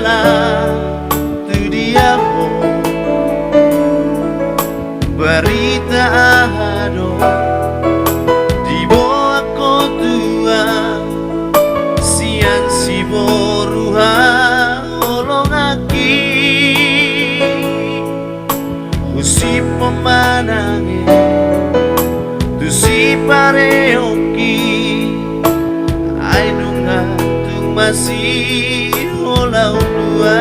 dialah, tu dia berita ado di bawah kotua sian si boruha olong aki usi pemanange tu si pareoki ainunga tu masih olau dua.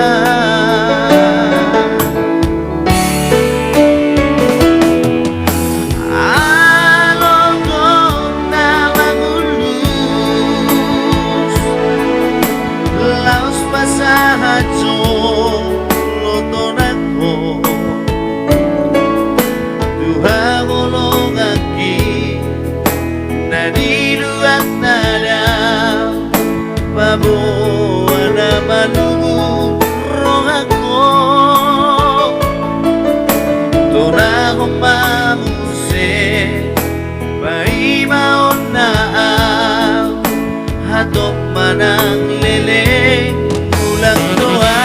Babuana manungu rohako Tora homamuse Bai maona Hatop manang lele Ulang doa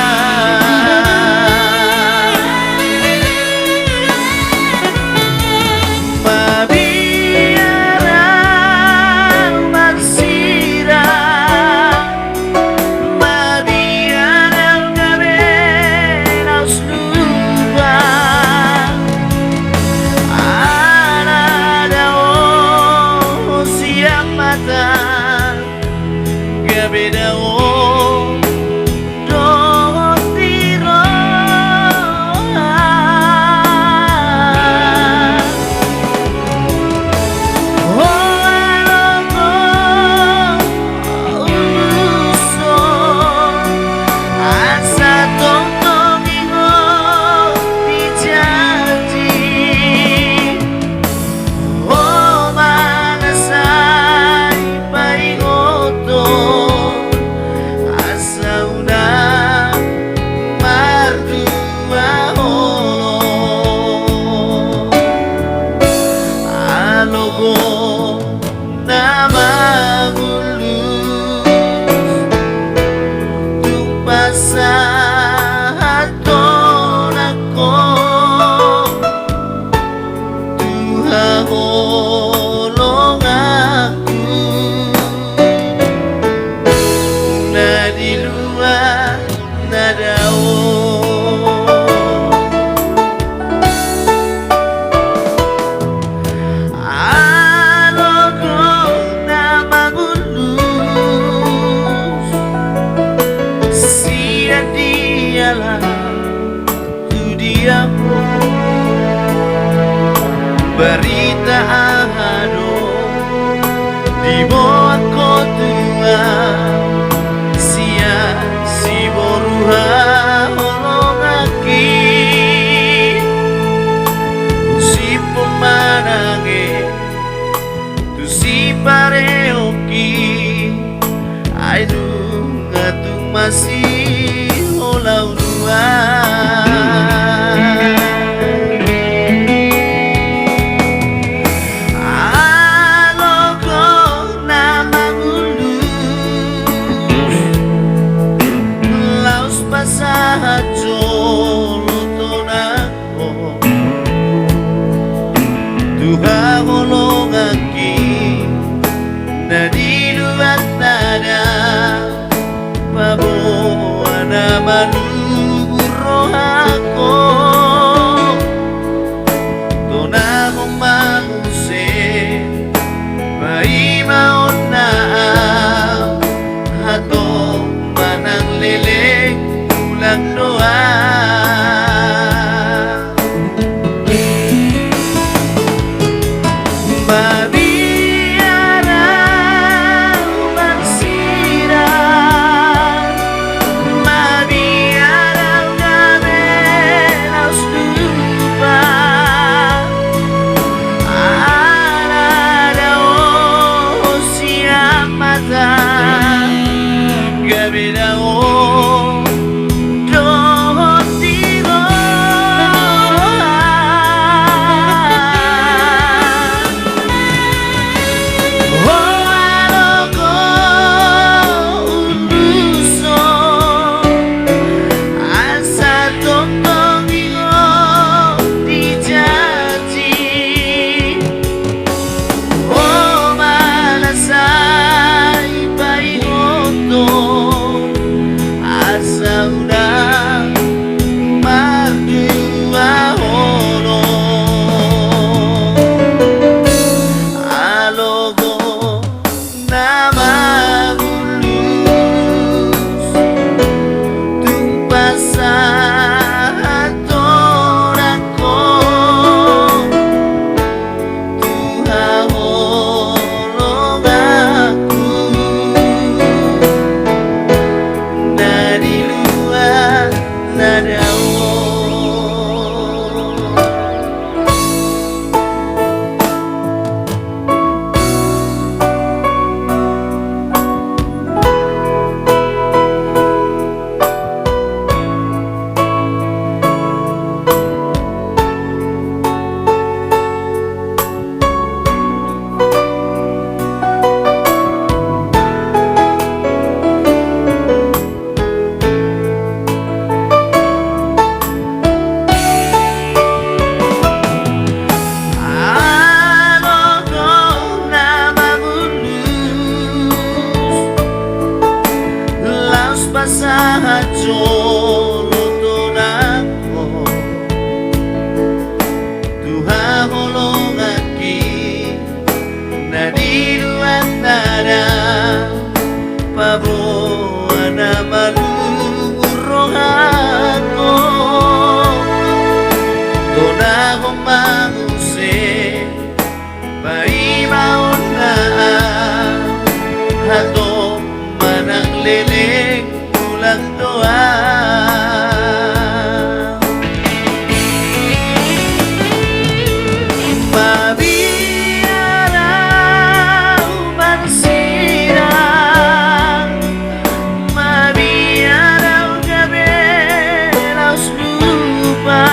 Berita ado di bawah kotua sia si boruha olong aki si pemanange tu si pareoki aidu ngatung masih olau dua. Manungu rohako Tona homamuse Bai maona Hato manang lele Ulang doa pasahatyo luto nako Tuha holongan ki nadiluan nada Pabro na malurong ako Doon ako mangusik Paibaon na Hato manang lilig Kulang doa Mabiyaraw mansirang Mabiyaraw gabi Laos lupa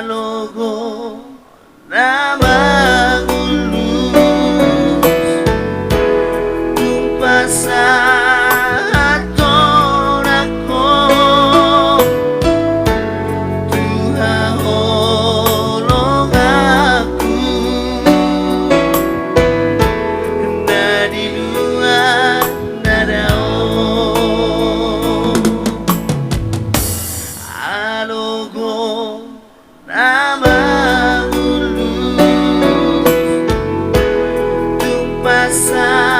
Logo na magulus Kung pasahaton ako Tuha holong ako Nadiluan na daon Alogo na magulus Tung pasal